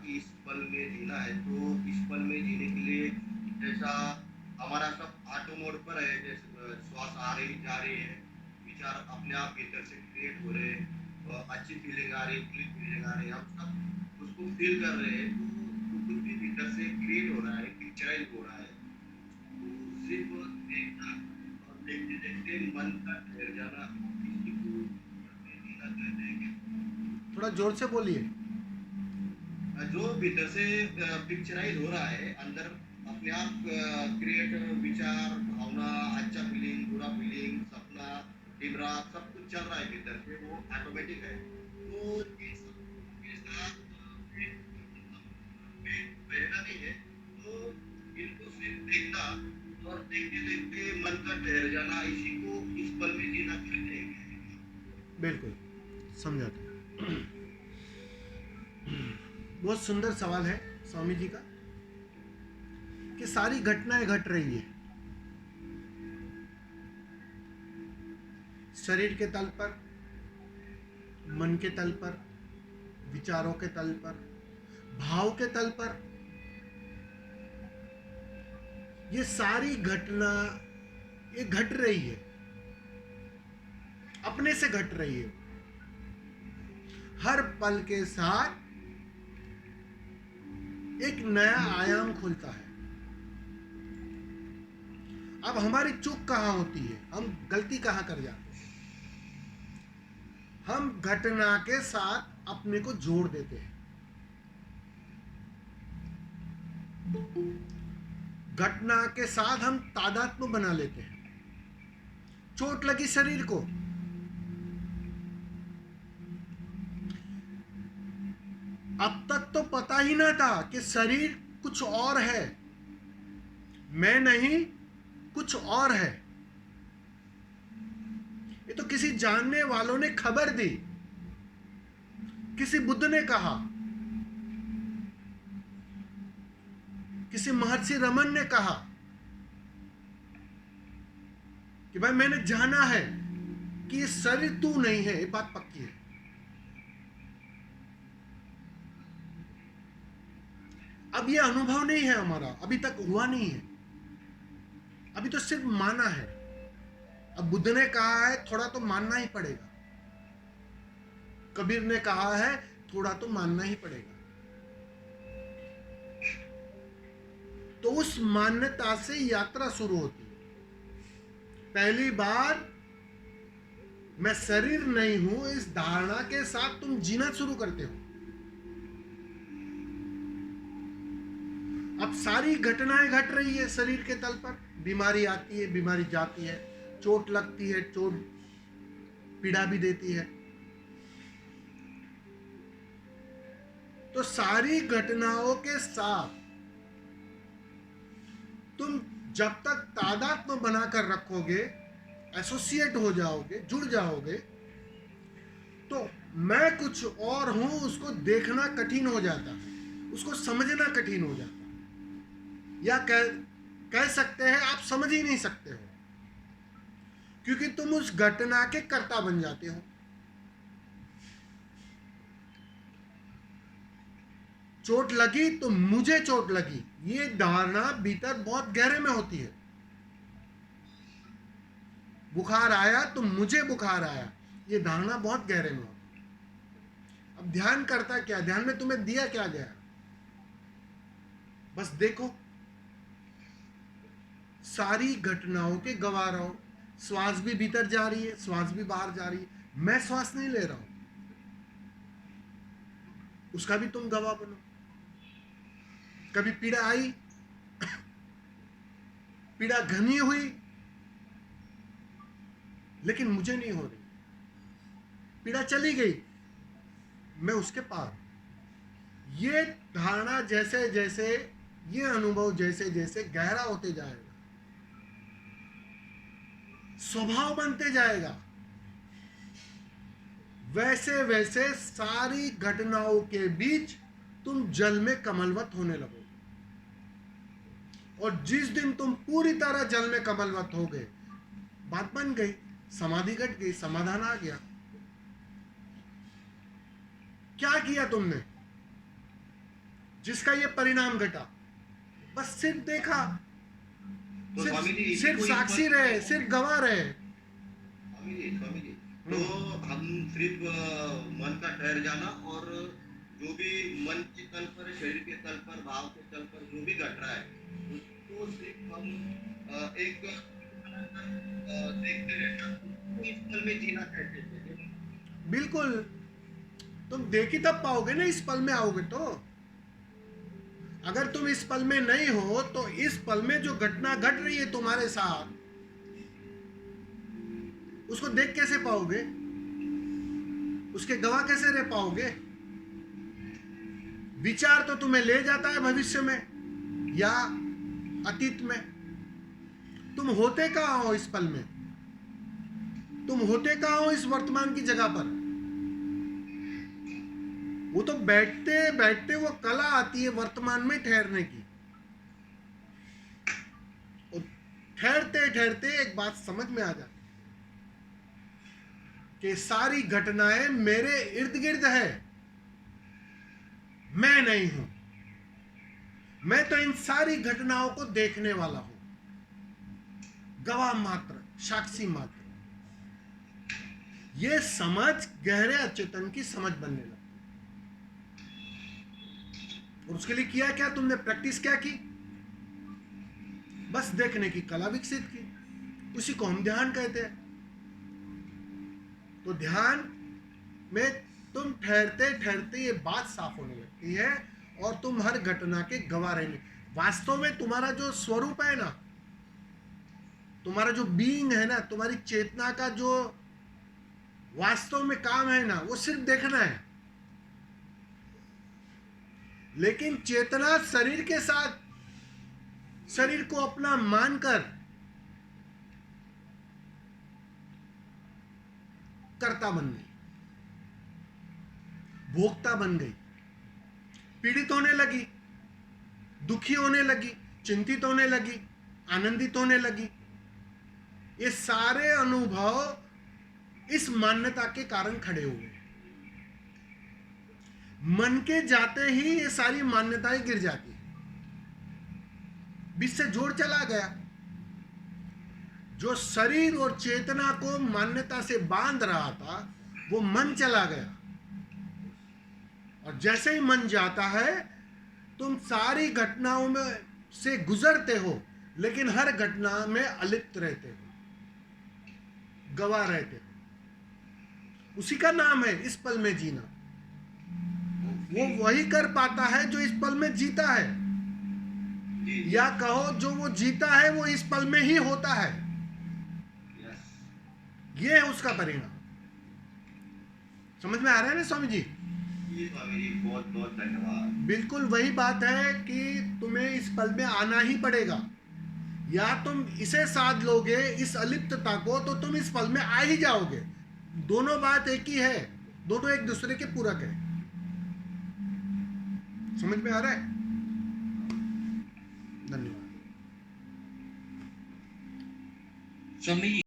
कि इस पल में जीना है, तो इस पल में जीने के लिए जैसा हमारा सब ऑटो मोड पर है, जैसे श्वास आ रही जा रही है, विचार अपने आप भीतर से क्रिएट हो रहे हैं, अच्छी फीलिंग आ रही है, क्लीन फीलिंग आ रही है, हम सब उसको फील कर रहे हैं, तो कुछ भी भीतर से क्रिएट हो रहा है, पिक्चराइज हो रहा है। तो सिर्फ देखना और देखते देखते मन का ठहर जाना, इसी को पल में जीना कहते हैं। थोड़ा जोर से बोलिए। जो भीतर से पिक्चराइज हो रहा है अंदर, अपने आप क्रिएट विचार, भावना, अच्छा फीलिंग, बुरा फीलिंग, सपना, दिन रात सब कुछ चल रहा है भीतर से, वो ऑटोमेटिक है। तो ये सब के साथ फिर मतलब बहना नहीं है, तो इनको सिर्फ देखना और देखते देखते मन का ठहर जाना, इसी को इस पल में जीना कहते हैं। बिल्कुल, समझा था। बहुत सुंदर सवाल है स्वामी जी का, कि सारी घटनाएं घट रही है शरीर के तल पर, मन के तल पर, विचारों के तल पर, भाव के तल पर। ये सारी घटना ये घट रही है, अपने से घट रही है। हर पल के साथ एक नया आयाम खुलता है। अब हमारी चूक कहाँ होती है, हम गलती कहाँ कर जाते हैं? हम घटना के साथ अपने को जोड़ देते हैं। घटना के साथ हम तादात्म्य बना लेते हैं। चोट लगी शरीर को, अब तक तो पता ही ना था कि शरीर कुछ और है, मैं नहीं, कुछ और है। ये तो किसी जानने वालों ने खबर दी, किसी बुद्ध ने कहा, किसी महर्षि रमन ने कहा कि भाई मैंने जाना है कि ये शरीर तू नहीं है, ये बात पक्की है। अब ये अनुभव नहीं है हमारा, अभी तक हुआ नहीं है, अभी तो सिर्फ माना है। अब बुद्ध ने कहा है थोड़ा तो मानना ही पड़ेगा, कबीर ने कहा है थोड़ा तो मानना ही पड़ेगा। तो उस मान्यता से यात्रा शुरू होती है। पहली बार मैं शरीर नहीं हूं, इस धारणा के साथ तुम जीना शुरू करते हो। अब सारी घटनाएं घट रही है शरीर के तल पर, बीमारी आती है, बीमारी जाती है, चोट लगती है, चोट पीड़ा भी देती है। तो सारी घटनाओं के साथ तुम जब तक तादात्म्य बनाकर रखोगे, एसोसिएट हो जाओगे, जुड़ जाओगे, तो मैं कुछ और हूं उसको देखना कठिन हो जाता है, उसको समझना कठिन हो जाता है, या कह सकते हैं आप समझ ही नहीं सकते हो, क्योंकि तुम उस घटना के कर्ता बन जाते हो। चोट लगी तो मुझे चोट लगी, ये धारणा भीतर बहुत गहरे में होती है। बुखार आया तो मुझे बुखार आया, ये धारणा बहुत गहरे में होती है। अब ध्यान करता क्या, ध्यान में तुम्हें दिया क्या गया? बस देखो, सारी घटनाओं के गवाह रहो। श्वास भी भीतर जा रही है, श्वास भी बाहर जा रही है, मैं श्वास नहीं ले रहा हूं, उसका भी तुम गवाह बनो। कभी पीड़ा आई, पीड़ा घनी हुई, लेकिन मुझे नहीं हो रही, पीड़ा चली गई, मैं उसके पार। ये धारणा जैसे जैसे, ये अनुभव जैसे जैसे गहरा होते जाएगा, स्वभाव बनते जाएगा, वैसे वैसे सारी घटनाओं के बीच तुम जल में कमलवत होने लगोगे। और जिस दिन तुम पूरी तरह जल में कमलवत हो गए, बात बन गई, समाधि घट गई, समाधान आ गया। क्या किया तुमने? जिसका ये परिणाम घटा, बस सिर्फ देखा, तो स्वामी जी इसी सिर्फ को साक्षी स्पष्ट रहे, सिर्फ गवाह रहे। स्वामी जी तो हम सिर्फ मन का ठहर जाना और जो भी मन के तल पर, शरीर के तल पर, भाव के तल पर जो भी घट रहा है उसको सिर्फ हम एक देखते रहना, उसको इस पल में जीना कहते हैं। बिल्कुल, तुम देख ही तब पाओगे ना, इस पल में आओगे तो। अगर तुम इस पल में नहीं हो तो इस पल में जो घटना घट रही है तुम्हारे साथ, उसको देख कैसे पाओगे, उसके गवाह कैसे रह पाओगे? विचार तो तुम्हें ले जाता है भविष्य में या अतीत में। तुम होते कहां हो इस पल में? तुम होते कहां हो इस वर्तमान की जगह पर? वो तो बैठते बैठते वो कला आती है वर्तमान में ठहरने की। और ठहरते ठहरते एक बात समझ में आ जाती कि सारी घटनाएं मेरे इर्द गिर्द है, मैं नहीं हूं। मैं तो इन सारी घटनाओं को देखने वाला हूं, गवाह मात्र, साक्षी मात्र। ये समझ गहरे अचेतन की समझ बनने लगी। और उसके लिए किया क्या तुमने? प्रैक्टिस क्या की? बस देखने की कला विकसित की। उसी को हम ध्यान कहते हैं। तो ध्यान में तुम ठहरते ठहरते ये बात साफ होने लगती है और तुम हर घटना के गवाह रहने। वास्तव में तुम्हारा जो स्वरूप है ना, तुम्हारा जो बीइंग है ना, तुम्हारी चेतना का जो वास्तव में काम है ना, वो सिर्फ देखना है। लेकिन चेतना शरीर के साथ, शरीर को अपना मानकर कर्ता बन गई, भोक्ता बन गई, पीड़ित होने लगी, दुखी होने लगी, चिंतित होने लगी, आनंदित होने लगी। ये सारे अनुभव इस मान्यता के कारण खड़े हुए। मन के जाते ही ये सारी मान्यताएं गिर जाती है, बीच से जोड़ चला गया। जो शरीर और चेतना को मान्यता से बांध रहा था वो मन चला गया। और जैसे ही मन जाता है, तुम सारी घटनाओं में से गुजरते हो, लेकिन हर घटना में अलिप्त रहते हो, गवाह रहते हो। उसी का नाम है इस पल में जीना। वो वही कर पाता है जो इस पल में जीता है, या कहो जो वो जीता है वो इस पल में ही होता है। ये है उसका परिणाम। समझ में आ रहा है ना स्वामी जी? स्वामी जी बहुत बहुत धन्यवाद। बिल्कुल वही बात है कि तुम्हें इस पल में आना ही पड़ेगा। या तुम इसे साध लोगे, इस अलिप्तता को, तो तुम इस पल में आ ही जाओगे। दोनों बात एक ही है, दोनों एक दूसरे के पूरक है। समझ में आ रहा है? धन्यवाद स्वामी जी।